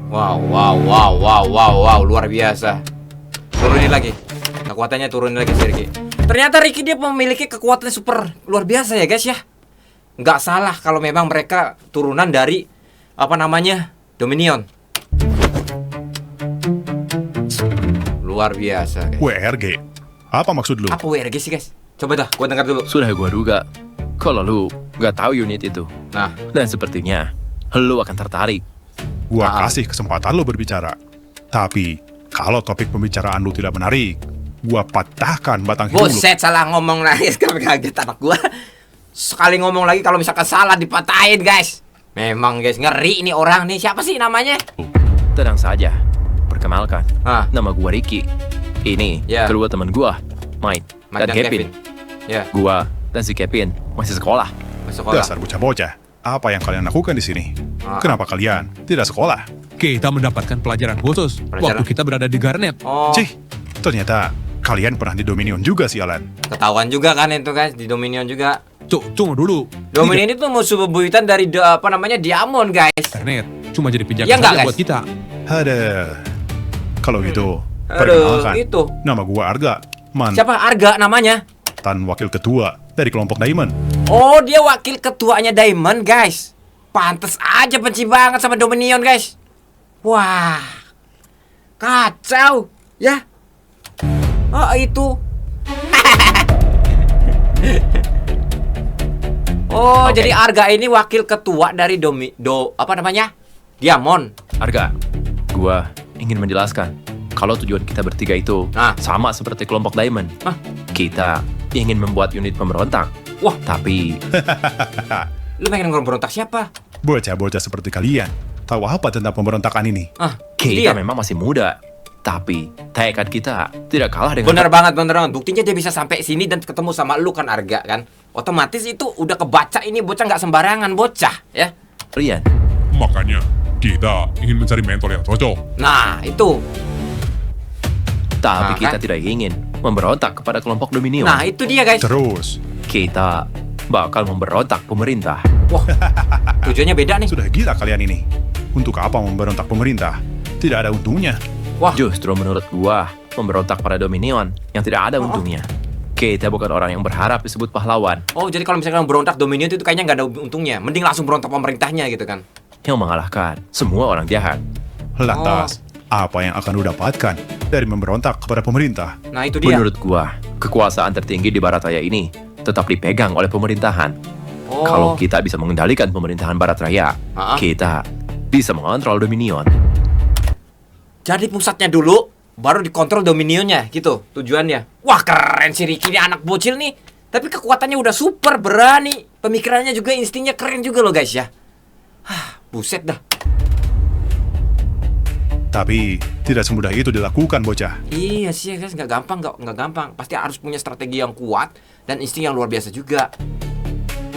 Wow, luar biasa. Turunin lagi. Kekuatannya turunin lagi si Ricky. Ternyata Ricky dia memiliki kekuatan super luar biasa ya guys ya. Nggak salah kalau memang mereka turunan dari apa namanya? Dominion. Luar biasa guys. WRG. Apa maksud lu? Apa WRG sih guys? Coba dah, gua dengar dulu. Sudah gua duga kalau lu nggak tahu unit itu. Nah, Dan sepertinya lu akan tertarik. Gua kasih kesempatan lu berbicara. Tapi, kalau topik pembicaraan lu tidak menarik, gua patahkan batang hidung lu. buset, salah ngomong lagi. Kaget anak gua. Sekali ngomong lagi kalau misalkan salah dipatahin guys. Memang guys, ngeri ini orang nih. Siapa sih namanya? Tenang saja. Perkenalkan, Ah. nama gua Ricky. Ini Ya. kedua teman gua, Mike dan Kevin. Ya, Gua dan si Kevin masih sekolah. masuk sekolah. Dasar bocah-bocah. Apa yang kalian lakukan di sini? Ah. Kenapa kalian tidak sekolah? Kita mendapatkan pelajaran khusus Pelajaran? waktu kita berada di Garnet. Oh, Cih, ternyata kalian pernah di Dominion juga sialan. ketahuan juga kan itu guys di Dominion juga. Tunggu dulu. Dominion itu musuh bebuyutan dari apa namanya Diamond guys. Garnet cuma jadi pijakan Ya nggak, saja guys? buat kita. Ada. Kalau gitu, Aduh, perkenalkan. itu. Nama gua Arga, Siapa Arga namanya? mantan wakil ketua dari kelompok Diamond. Oh, dia wakil ketuanya Diamond guys. Pantes aja benci banget sama Dominion guys. Wah, kacau ya. Oh itu. Oh, Oke. jadi Arga ini wakil ketua dari apa namanya? Diamond. Arga, gua ingin menjelaskan kalau tujuan kita bertiga itu Ah. sama seperti kelompok Diamond. Ah. Kita ingin membuat unit pemberontak. Wah. Tapi Lu pengen ngeberontak siapa? Bocah-bocah seperti kalian, tahu apa tentang pemberontakan ini? Ah, kita dia. memang masih muda. Tapi tekad kita tidak kalah dengan Bener banget. Buktinya dia bisa sampai sini dan ketemu sama lu kan Arga kan. Otomatis itu udah kebaca ini bocah nggak sembarangan bocah ya. Rian. Makanya kita ingin mencari mentor yang cocok. Nah itu. Tapi Nah, kita kan? tidak ingin memberontak kepada kelompok Dominion. Nah itu dia guys. Terus, Kita bakal memberontak pemerintah. Wah, tujuannya beda nih. sudah gila kalian ini. Untuk apa memberontak pemerintah? Tidak ada untungnya. Wah, Justru menurut gua, memberontak pada Dominion yang tidak ada untungnya. Kita bukan orang yang berharap disebut pahlawan. oh jadi kalau misalkan berontak Dominion itu kayaknya nggak ada untungnya. Mending langsung berontak pemerintahnya gitu kan. Yang mengalahkan semua orang jahat. Lantas, apa yang akan lu dapatkan dari memberontak kepada pemerintah? Nah itu dia. Menurut gua, kekuasaan tertinggi di Barat Raya ini tetap dipegang oleh pemerintahan. Oh. Kalau kita bisa mengendalikan pemerintahan Barat Raya, Ah. kita bisa mengontrol Dominion. Jadi pusatnya dulu, baru dikontrol Dominionnya gitu tujuannya. Wah keren si Ricky ini anak bocil nih. Tapi kekuatannya udah super berani. Pemikirannya juga instingnya keren juga loh guys ya. Buset dah. Tapi, tidak semudah itu dilakukan, bocah. Iya sih guys, nggak gampang, nggak gampang. Pasti harus punya strategi yang kuat dan insting yang luar biasa juga.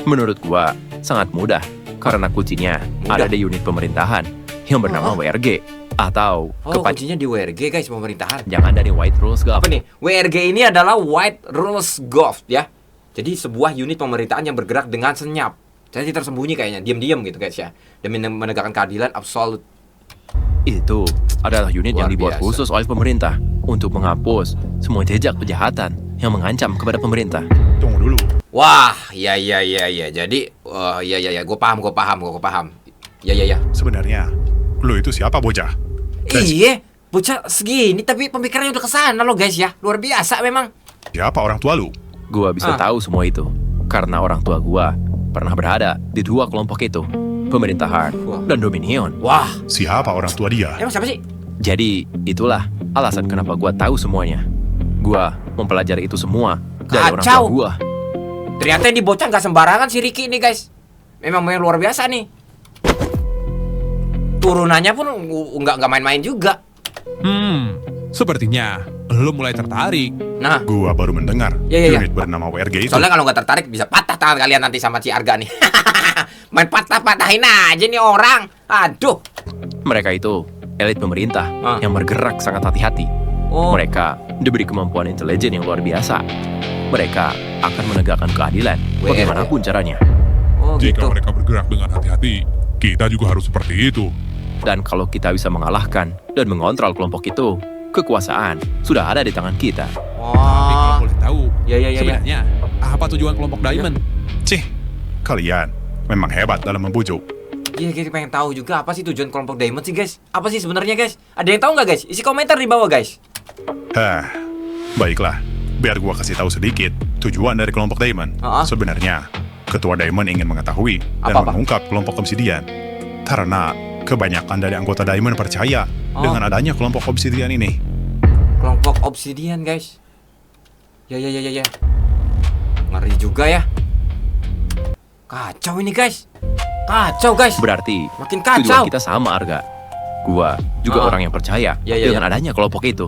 Menurut gua, sangat mudah. Karena kuncinya Mudah. ada di unit pemerintahan yang bernama WRG. Atau Oh, kuncinya di WRG guys, pemerintahan. jangan dari White Rules Gov. Apa nih? WRG ini adalah White Rules Gov ya. Jadi sebuah unit pemerintahan yang bergerak dengan senyap. Jadi tersembunyi kayaknya, diam-diam gitu guys ya. Demi menegakkan keadilan absolut. Itu adalah unit Luar yang dibuat biasa. khusus oleh pemerintah untuk menghapus semua jejak kejahatan yang mengancam kepada pemerintah. Tunggu dulu. Wah, ya. Jadi, ya, gue paham. Ya. Sebenarnya, lu itu siapa, bocah? Iya, bocah segini tapi pemikirannya udah kesana loh guys ya. Luar biasa memang. Siapa orang tua lu? Gua bisa tahu semua itu karena orang tua gua pernah berada di dua kelompok itu, pemerintahan Wah. dan Dominion. Wah, Siapa orang tua dia? emang siapa sih? Jadi itulah alasan kenapa gua tahu semuanya. Gua mempelajari itu semua dari orang tua Kacau. gua. Ternyata ini bocah nggak sembarangan si Ricky ini guys. Memang luar biasa nih. Turunannya pun nggak main-main juga. Sepertinya lo mulai tertarik. Nah, Gua baru mendengar Iya. unit bernama WRG itu. soalnya kalau nggak tertarik bisa patah tangan kalian nanti sama si Arga nih. Main patah-patahin aja nih orang. Aduh. Mereka itu elit pemerintah yang bergerak sangat hati-hati. Oh. Mereka diberi kemampuan intelijen yang luar biasa. Mereka akan menegakkan keadilan bagaimanapun caranya. Oh, Jika gitu. mereka bergerak dengan hati-hati, kita juga harus seperti itu. Dan kalau kita bisa mengalahkan dan mengontrol kelompok itu, kekuasaan sudah ada di tangan kita. Tapi kalau Wah. boleh tahu, Ya. sebenarnya apa tujuan kelompok Diamond? Cih, kalian memang hebat dalam membujuk. Iya, kita pengen tahu juga apa sih tujuan kelompok Diamond sih, guys? Apa sih sebenarnya, guys? Ada yang tahu nggak, guys? Isi komentar di bawah, guys. Baiklah, biar gua kasih tahu sedikit tujuan dari kelompok Diamond. Sebenarnya, Ketua Diamond ingin mengetahui dan Apa-apa? mengungkap kelompok Obsidian. Karena kebanyakan dari anggota Diamond percaya dengan adanya kelompok Obsidian ini. Kelompok Obsidian, guys. Ya. Ngeri juga ya. Kacau ini, guys. Kacau, guys. Berarti Makin tujuan kacau. kita sama, Arga. Gua juga orang yang percaya Ya. dengan adanya kelompok itu.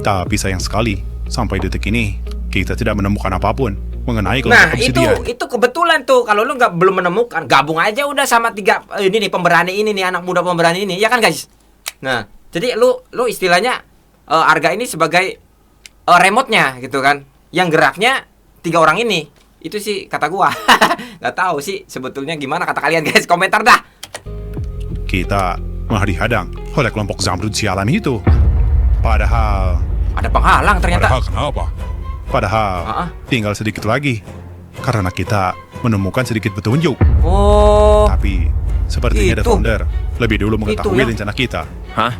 Tapi sayang sekali, sampai detik ini, kita tidak menemukan apapun mengenai Nah, kelompok Obsidian. itu kebetulan tuh. Kalau lu belum menemukan, gabung aja udah sama 3 ini nih pemberani ini nih, anak muda pemberani ini, ya kan, guys? Nah, jadi lu istilahnya Arga ini sebagai remote-nya gitu kan. Yang geraknya 3 orang ini. Itu sih kata gua. Gak tahu sih sebetulnya gimana kata kalian, guys. Komentar dah. Kita malah dihadang oleh kelompok Zamrud sialan itu. Padahal Ada penghalang ternyata. Padahal kenapa? Padahal tinggal sedikit lagi. Karena kita menemukan sedikit petunjuk. Oh. Tapi sepertinya The Itu. Founder lebih dulu mengetahui ya. rencana kita. Hah?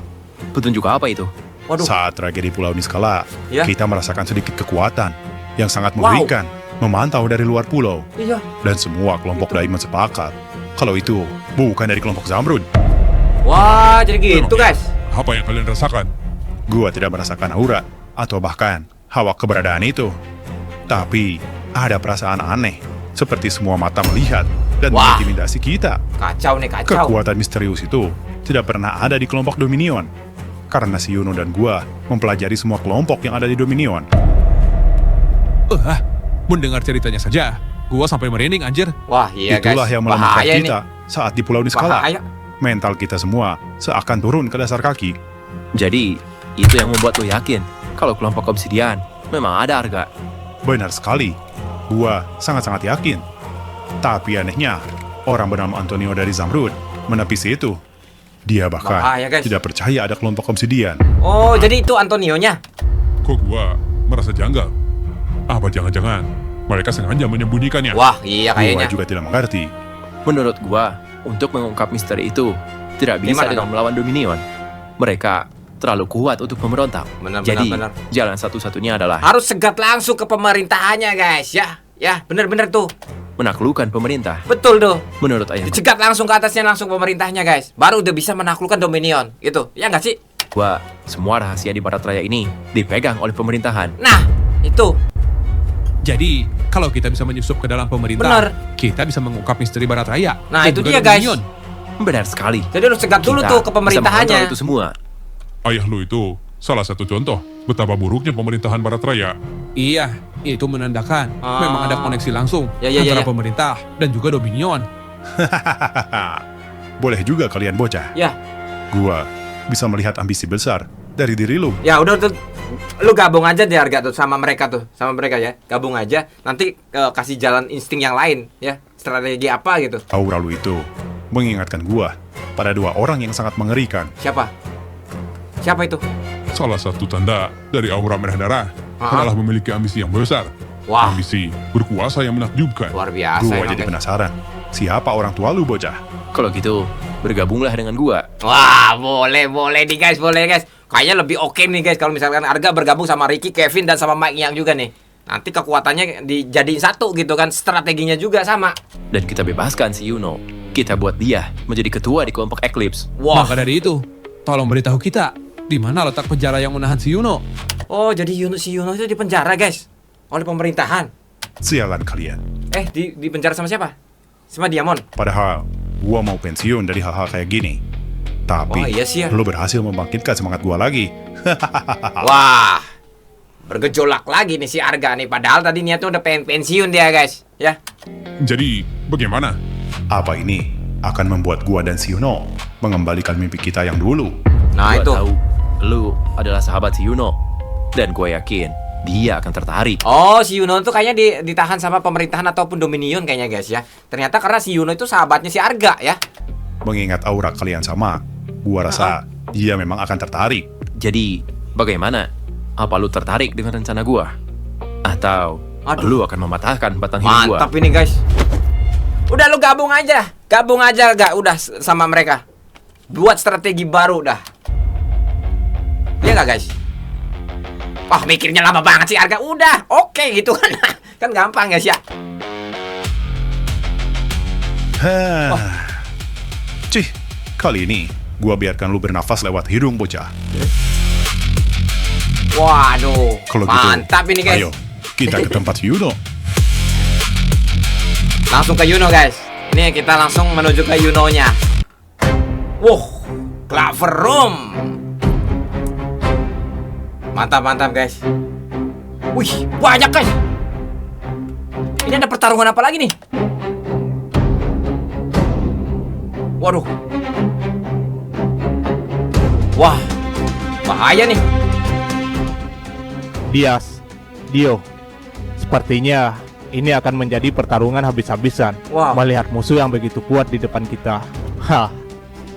Petunjuk apa itu? Waduh. Saat tragedi Pulau Niskala, Ya. kita merasakan sedikit kekuatan yang sangat mengerikan memantau dari luar pulau. Iya. Dan semua kelompok Diamond sepakat kalau itu bukan dari kelompok Zamrud. Wah, jadi gitu, guys. Apa yang kalian rasakan? Gua tidak merasakan aura atau bahkan hawa keberadaan itu. Tapi ada perasaan aneh, seperti semua mata melihat dan Wah. mengintimidasi kita. Kacau nih, kacau. Kekuatan misterius itu tidak pernah ada di kelompok Dominion. Karena si Yuno dan gua mempelajari semua kelompok yang ada di Dominion. Mendengar ceritanya saja, gua sampai merinding anjir. Wah, iya, Itulah guys. yang melemahkan Bahaya kita saat di Pulau Niskala. Bahaya. Mental kita semua seakan turun ke dasar kaki. Jadi, itu yang membuat lo yakin kalau kelompok Obsidian memang ada, Arga. Benar sekali. Gua sangat-sangat yakin. Tapi anehnya, orang bernama Antonio dari Zamrud menepisi itu. Dia bahkan Bahaya, guys. tidak percaya ada kelompok Obsidian. Oh, jadi itu Antonionya. Kok gua merasa janggal? Apa jangan-jangan mereka sengaja menyembunyikannya? Wah, iya Gua kayaknya. juga tidak mengerti. Menurut gua, untuk mengungkap misteri itu tidak bisa Gimana dengan dong? melawan Dominion. Mereka terlalu kuat untuk memberontak. Benar, Jadi, benar. jalan satu-satunya adalah Harus segat langsung ke pemerintahannya, guys. Ya, bener-bener tuh. menaklukkan pemerintah. Betul tuh. Menurut ayah Dicegat langsung ke atasnya, langsung pemerintahnya, guys. Baru udah bisa menaklukkan Dominion, gitu. Ya nggak sih? gua, semua rahasia di Barat Raya ini dipegang oleh pemerintahan. Nah, itu. Jadi, kalau kita bisa menyusup ke dalam pemerintah, Benar. kita bisa mengungkap misteri Barat Raya. Nah, dan itu juga dia, guys. Dominion. Benar sekali. Jadi harus cegat dulu Kita tuh ke bisa pemerintahannya. mengontrol itu semua. Ayah lu itu salah satu contoh betapa buruknya pemerintahan Barat Raya. Iya, itu menandakan memang ada koneksi langsung Ya, antara ya. pemerintah dan juga Dominion. Boleh juga kalian bocah. Ya. Gua bisa melihat ambisi besar dari diri lu. Ya udah tuh, lu gabung aja deh Arga tuh sama mereka ya, gabung aja. Nanti kasih jalan insting yang lain ya, strategi apa gitu. Aura lu itu mengingatkan gua pada 2 orang yang sangat mengerikan. Siapa itu? Salah satu tanda dari aura merah darah adalah memiliki ambisi yang besar. Wah. Ambisi berkuasa yang menakjubkan. Luar biasa. Gua emang, jadi guys. penasaran, siapa orang tua lu bocah? Kalau gitu, bergabunglah dengan gua. Wah, boleh nih guys, boleh guys. Kayaknya lebih oke nih guys kalau misalkan Arga bergabung sama Ricky, Kevin dan sama Mike yang juga nih. Nanti kekuatannya dijadiin satu gitu kan, strateginya juga sama. Dan kita bebaskan si Yuno. Kita buat dia menjadi ketua di kelompok Eclipse. Wah. Maka dari itu, tolong beritahu kita di mana letak penjara yang menahan si Yuno. Oh, jadi si Yuno itu di penjara guys, oleh pemerintahan. Sialan kalian. Di penjara sama siapa? Sama Diamond. Padahal gua mau pensiun dari hal-hal kayak gini. Tapi Oh, iya sih ya. lu berhasil membangkitkan semangat gua lagi. Wah, bergejolak lagi nih si Arga nih. Padahal tadi niatnya udah pengen pensiun dia guys, ya. Jadi, bagaimana? Apa ini akan membuat gua dan si Yuno mengembalikan mimpi kita yang dulu. Nah, Gua itu. tahu lu adalah sahabat si Yuno. Dan gue yakin dia akan tertarik. Oh, si Yuno tuh kayaknya ditahan sama pemerintahan ataupun Dominion kayaknya guys ya. Ternyata karena si Yuno itu sahabatnya si Arga ya. Mengingat aura kalian sama, gua rasa dia memang akan tertarik. Jadi, bagaimana? Apa lu tertarik dengan rencana gua? Atau Aduh. lu akan mematahkan batang hidup gua? Mantap ini guys. Udah lu gabung aja gak udah sama mereka. Buat strategi baru dah. Iya gak guys? Wah mikirnya lama banget sih Arga. Udah oke gitu kan. Kan gampang guys ya. Cih, kali ini gua biarkan lu bernafas lewat hidung bocah. Waduh, Kalau gitu, mantap ini guys. ayo kita ke tempat Yuno. Langsung ke Yuno guys. Ini kita langsung menuju ke Yuno-nya. Wow, Clover Room. Mantap guys. Wih, banyak guys. Ini ada pertarungan apa lagi nih? Waduh. Wah, bahaya nih. Dio, sepertinya ini akan menjadi pertarungan habis-habisan. Wow. Melihat musuh yang begitu kuat di depan kita. Hah.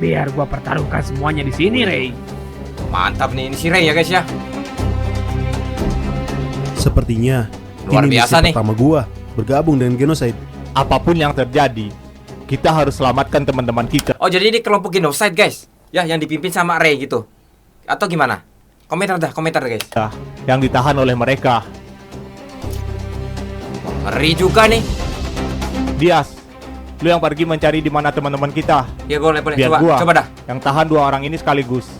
Biar gua pertaruhkan semuanya di sini, Ray. Mantap nih, ini si Ray ya guys ya. Sepertinya Luar ini biasa misi nih. pertama gua bergabung dengan Genocide. Apapun yang terjadi, kita harus selamatkan teman-teman kita. Oh, jadi ini kelompok Genocide guys. Ya, yang dipimpin sama Ray gitu. Atau gimana? Komentar dah guys. Yang ditahan oleh mereka. Ngeri juga nih. Dias, lu yang pergi mencari di mana teman-teman kita. Ya boleh. Biar Coba dah. yang tahan 2 orang ini sekaligus.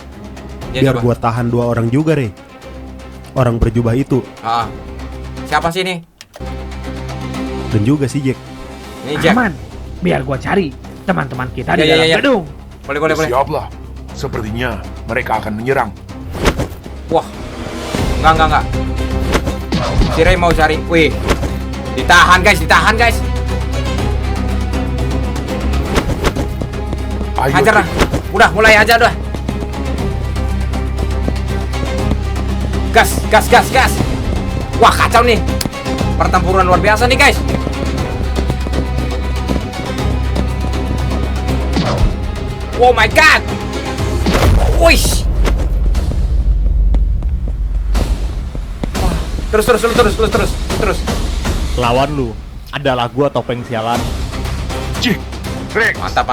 Ya, Biar gua tahan 2 orang juga, Re. Orang berjubah itu. Ah. Siapa sih ini? Dan juga si Jack. Ini Jack. Aman. Biar gua cari teman-teman kita di Ya, dalam ya. gedung. Boleh. Siaplah. Sepertinya mereka akan menyerang. Wah. Enggak. Si Ray mau cari. Wih. Ditahan guys. Ayo, Hajar lah. Udah, mulai aja udah. Gas. Wah, kacau nih. Pertempuran luar biasa nih, guys. Oh my god. Wih. Terus. Lawan lu adalah gua topeng sialan. Cih, Rex. Mantap.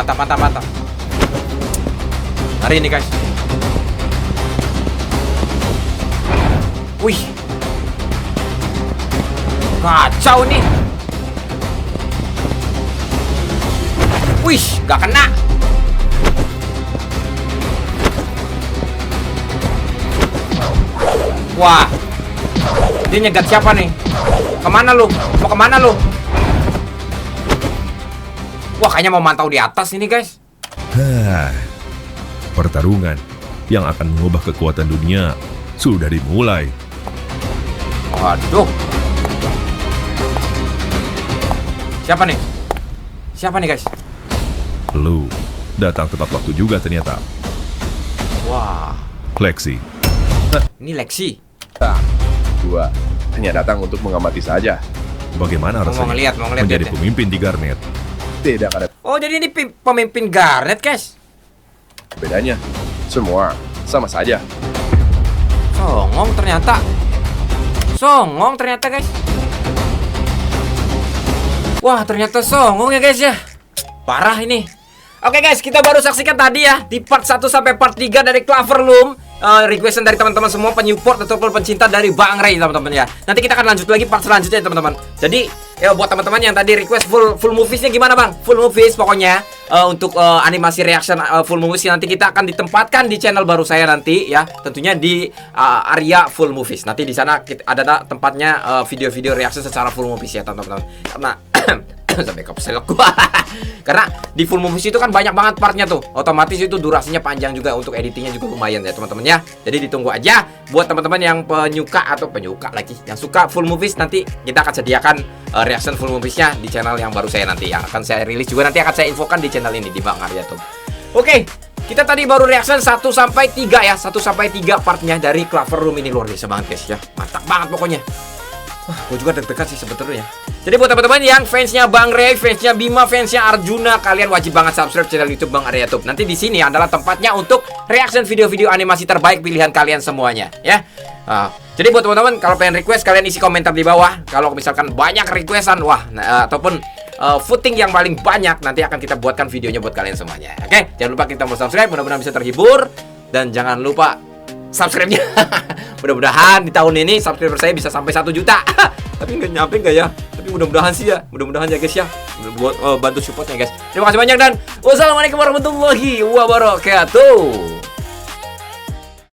Hari ini guys. Wih. Kacau nih. Wih, gak kena. Wah. Dia nyegat siapa nih? Kemana lu? Mau kemana lu? Wah, kayaknya mau mantau di atas ini guys. Pertarungan yang akan mengubah kekuatan dunia sudah dimulai. Waduh. Siapa nih guys? Lu datang tepat waktu juga ternyata. Wah. Lexi. Ini Lexi. Gua hanya datang untuk mengamati saja. Bagaimana rasanya ngeliat menjadi ya. pemimpin di Garnet? Tidak ada Oh, jadi ini pemimpin Garnet, guys. bedanya. Semua sama saja. Songong ternyata, guys. Wah, ternyata songong ya, guys ya. Parah ini. Oke guys, kita baru saksikan tadi ya di part 1 sampai part 3 dari Clover Room. Requestan dari teman-teman semua penyupport ataupun pencinta dari Bang Ray teman-teman ya. Nanti kita akan lanjut lagi part selanjutnya teman-teman. Jadi ya buat teman-teman yang tadi request full moviesnya gimana Bang? Full movies pokoknya untuk animasi reaction full movies nanti kita akan ditempatkan di channel baru saya nanti ya. Tentunya di area full movies. Nanti di sana ada tempatnya video-video reaction secara full movies ya teman-teman. Karena sampai keselak gua. Karena di full movies itu kan banyak banget partnya tuh. Otomatis itu durasinya panjang juga, untuk editingnya juga lumayan ya teman-teman ya. Jadi ditunggu aja buat teman-teman yang penyuka lagi yang suka full movies, nanti kita akan sediakan reaction full moviesnya di channel yang baru saya nanti, yang akan saya rilis juga nanti akan saya infokan di channel ini di Bang Arya tuh. Oke, Kita tadi baru reaction 1-3 ya, 1-3 partnya dari Clover Room ini. Luar biasa banget guys ya, mantap banget pokoknya. Wah, gue juga deg-degan sih sebetulnya. Jadi buat teman-teman yang fansnya Bang Ray, fansnya Bima, fansnya Arjuna, kalian wajib banget subscribe channel YouTube Bang Arya Tube. Nanti di sini adalah tempatnya untuk reaction video-video animasi terbaik pilihan kalian semuanya ya. Jadi buat teman-teman kalau pengen request, kalian isi komentar di bawah. Kalau misalkan banyak requestan, wah, ataupun voting yang paling banyak, nanti akan kita buatkan videonya buat kalian semuanya. Oke, jangan lupa kita mau subscribe, mudah-mudahan bisa terhibur. Dan jangan lupa subscribe-nya. Mudah-mudahan di tahun ini subscriber saya bisa sampai 1 juta. Tapi nggak nyampe nggak ya? Tapi mudah-mudahan sih ya. Mudah-mudahan ya guys ya. Buat bantu supportnya guys. Terima kasih banyak dan wassalamualaikum warahmatullahi wabarakatuh.